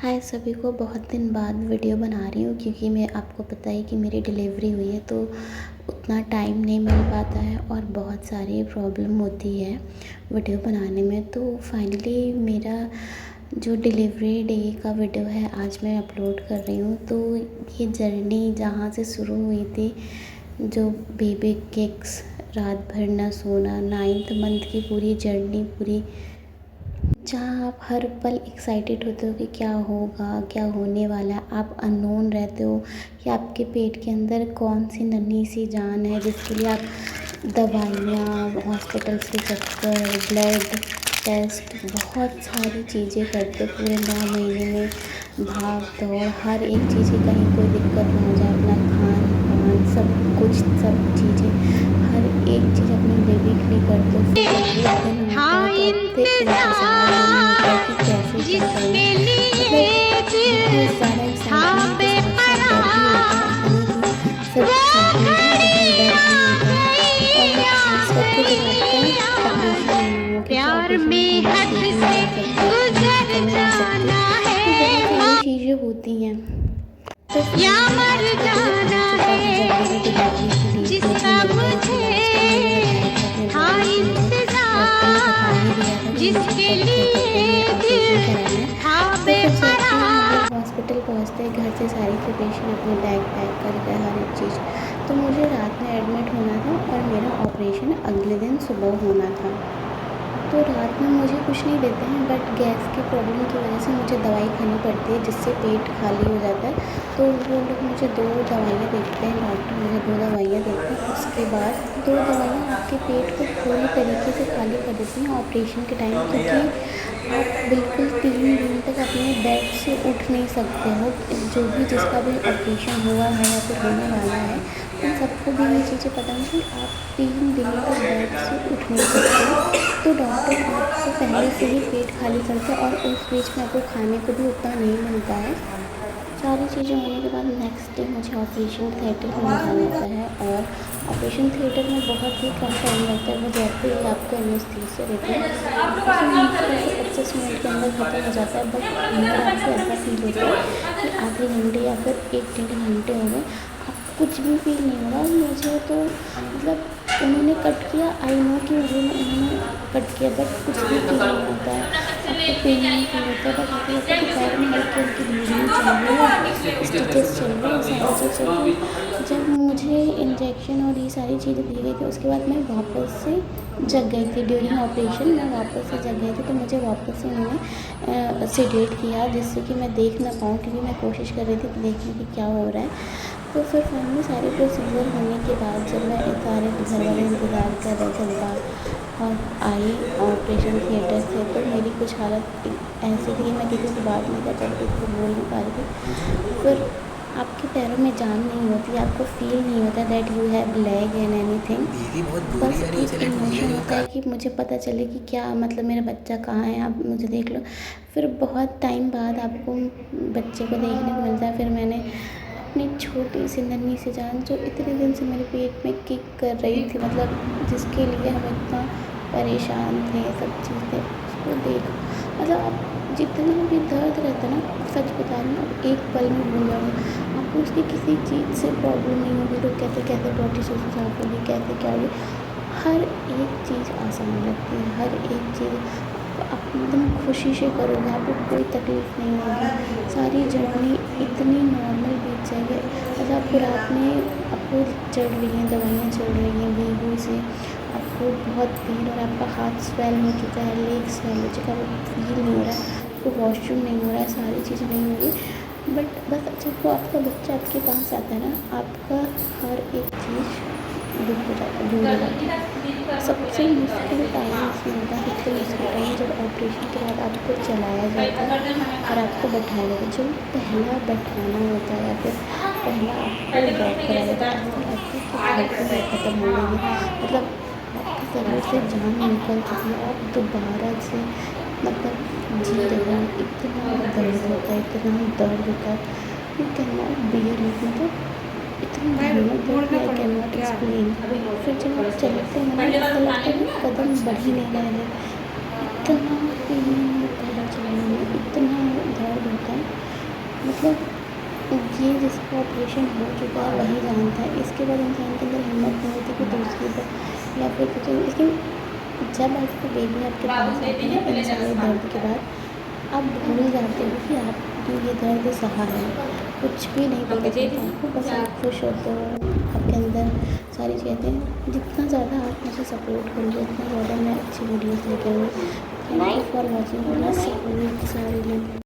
हाय सभी को, बहुत दिन बाद वीडियो बना रही हूँ क्योंकि मैं आपको पता है कि मेरी डिलीवरी हुई है तो उतना टाइम नहीं मिल पाता है और बहुत सारी प्रॉब्लम होती है वीडियो बनाने में। तो फाइनली मेरा जो डिलीवरी डे का वीडियो है आज मैं अपलोड कर रही हूँ। तो ये जर्नी जहाँ से शुरू हुई थी, जो बेबी किक्स, रात भर ना सोना, 9th मंथ की पूरी जर्नी, पूरी जहाँ आप हर पल एक्साइटेड होते हो कि क्या होगा, क्या होने वाला है। आप अननोन रहते हो कि आपके पेट के अंदर कौन सी नन्ही सी जान है जिसके लिए आप दवाइयाँ, हॉस्पिटल्स के चक्कर, ब्लड टेस्ट, बहुत सारी चीज़ें करते हो। पूरे 9 महीने में भाग दौड़, हर एक चीज़ की कहीं कोई दिक्कत ना हो जाए, अपना खान पान सब कुछ, सब चीज़ें, हर एक चीज़ अपने बेबी के लिए करते हो। फिर जब वो दिन आता है तो अब फिर इंतज़ार नहीं होता है कि कैसे क्या करना है। मतलब बहुत ज़्यादा एक्साइटमेंट के साथ साथ डर भी होता है। ऐसा नहीं कि सिर्फ एक्साइटमेंट है, बहुत डर भी होता है। और ख़ास करके जब आपका ऑपरेशन होना हो, क्योंकि ऑपरेशन में कहीं भी बेबी नहीं जा सकता, कहीं भी नहीं आ सकते, तो बहुत सारी चीज़ें होती हैं। तो फाइनली आज का डे आ चुका है जब मेरी डिलीवरी की डेट मुझे मिल गई थी। लास्ट टाइम मैंने बताया था अपने ब्लॉग में कि मुझे डॉक्टर ने बता ही दिया था कि मुझे कब क्या कहते हैं ऑपरेशन कराना है। तो फिर जैसे ही हम लोग हॉस्पिटल पहुँचते, घर से सारी प्रिपरेशन, अपने बैग पैक करके हर एक चीज़, तो मुझे रात में एडमिट होना था और मेरा ऑपरेशन अगले दिन सुबह होना था। तो रात में मुझे कुछ नहीं देते हैं, बट गैस की प्रॉब्लम की वजह से मुझे दवाई खानी पड़ती है जिससे पेट खाली हो जाता है। तो वो लोग मुझे 2 दवाइयाँ देते हैं, डॉक्टर मुझे 2 दवाइयाँ देते हैं। उसके बाद 2 दवाइयाँ आपके पेट को पूरी तरीके से खाली कर देती हैं ऑपरेशन के टाइम, क्योंकि आप बिल्कुल 3 दिन तक अपने बेड से उठ नहीं सकते हो। जो भी जिसका भी ऑपरेशन हुआ है या फिर होने वाला है, उन सबको भी ये चीज़ें पता है कि आप 3 दिन तक बेड से उठ नहीं सकते। तो डॉक्टर आपको पहले से ही पेट खाली करते हैं और उस बीच में आपको खाने को भी उतना नहीं मिलता है। सारी चीज़ें होने के बाद नेक्स्ट डे मुझे ऑपरेशन थिएटर में जाना होता है और ऑपरेशन थिएटर में बहुत ही कम टाइम लगता है। वो जैसे ही आपको एनेस्थीसिया देते हैं, ऑपरेशन 20 से 25 मिनट के अंदर खत्म हो जाता है। बट अंदर आपको ऐसा फील होता है कि आधे घंटे या फिर 1 डेढ़ घंटे हो गए, आपको कुछ भी फील नहीं हो रहा। मुझे तो मतलब उन्होंने कट किया, आई नो कि उन्होंने कट किया, बट कुछ भी फील नहीं होता है, आपको पेन नहीं फील होता है। बट आपको लगता है कि पैर में हल्की हल्की ब्लीडिंग चल रही है, स्टिचेस चल रहे हैं, सारी चीज़ चल रही है। जब मुझे इंजेक्शन और ये सारी चीज़ें दी गई थी, उसके बाद मैं वापस से जग गई थी। ड्यूरिंग ऑपरेशन मैं वापस से जग गई थी, तो मुझे वापस से उन्होंने सेडेट किया जिससे कि मैं देख ना पाऊँ, क्योंकि मैं कोशिश कर रही थी कि देखने की क्या हो रहा है। तो फिर फाइनली सारे प्रोसीजर होने के बाद जब मैं सारे घर वाले इंतज़ार कर रहे थे बाहर और आई ऑपरेशन थिएटर से, तो मेरी कुछ हालत ऐसी थी कि मैं किसी से बात नहीं कर सकती थी, बोल नहीं पा रही थी। फिर आपके पैरों में जान नहीं होती, आपको फील नहीं होता that you have leg and anything. बस एक इमोशन होता है कि मुझे पता चले कि क्या मतलब मेरा बच्चा कहाँ है, आप मुझे देख लो। फिर बहुत टाइम बाद आपको बच्चे को देखने को मिलता है। फिर मैंने अपनी छोटी सी नन्ही सी जान, जो इतने दिन से मेरे पेट में किक कर रही थी, मतलब जिसके लिए हम इतना परेशान थे, सब चीज़ थे, उसको देखो। मतलब आप जितना भी दर्द रहता है ना, सच बता रही हूँ, आप एक पल में भूल जाओगे। आपको उसकी किसी चीज़ से प्रॉब्लम नहीं होगी, तो कैसे कैसे बॉडी से साफ होगी, कैसे क्या होगी, हर एक चीज़ आसान लगती है। हर एक चीज़ आप एकदम खुशी से करोगे, आपको कोई तकलीफ़ नहीं होगी। सारी जर्नी इतनी नॉर्मल बीत जाएगी। मतलब आपको रात में आपको चढ़ रही हैं दवाइयाँ, चढ़ रही हैं बेबी से, आपको बहुत पेन और आपका हाथ स्वेल हो चुका है, लेग स्वेल हो चुका है, आपको फील नहीं हो रहा है, आपको वॉशरूम नहीं हो रहा है, सारी चीज़ें नहीं होगी। बट बस जब वो आपका बच्चा आपके पास आता है ना, आपका हर एक चीज़ दूर हो जाता है, दूर हो जाती है। सबसे मुश्किल टाइम इसमें होता है, सबसे मुश्किल टाइम जब ऑपरेशन के बाद आपको चलाया जाता है और आपको बैठाया जाता है। जो पहला बैठाना होता है या फिर पहला आपको वॉक कराया जाता है, ऐसा लगता है कि धड़कन ख़त्म हो गई है। मतलब आपके शरीर से जान निकल चुकी है, आप दोबारा से मतलब जी रहे हैं। इतना दर्द होता है, इतना दर्द होता है, you can not bear it. मतलब इतना भयानक दर्द है, आई कैन नॉट एक्सप्लेन। फिर जब आप चलते हैं ना, ऐसा लगता है कि कदम बढ़ ही नहीं रहे हैं। इतना पेन होता है चलने में, इतना दर्द होता है। मतलब ये जिसका ऑपरेशन हो चुका है वही जानता है। इसके बाद इंसान के अंदर हिम्मत नहीं होती कि दूसरी बार या फिर कुछ, लेकिन जब आपका बेबी आपके पास आता है इन सारे दर्द के बाद, आप भूल जाते हो कि आपने ये दर्द सहा है। कुछ भी नहीं पता चलता आपको, बस आप खुश होते हो, आपके अंदर सारी चीज़ें। जितना ज़्यादा आप मुझे सपोर्ट करोगे उतना ज़्यादा मैं अच्छी वीडियोज़ लेके आऊँगी। Thank you for watching, please support सारे लोग।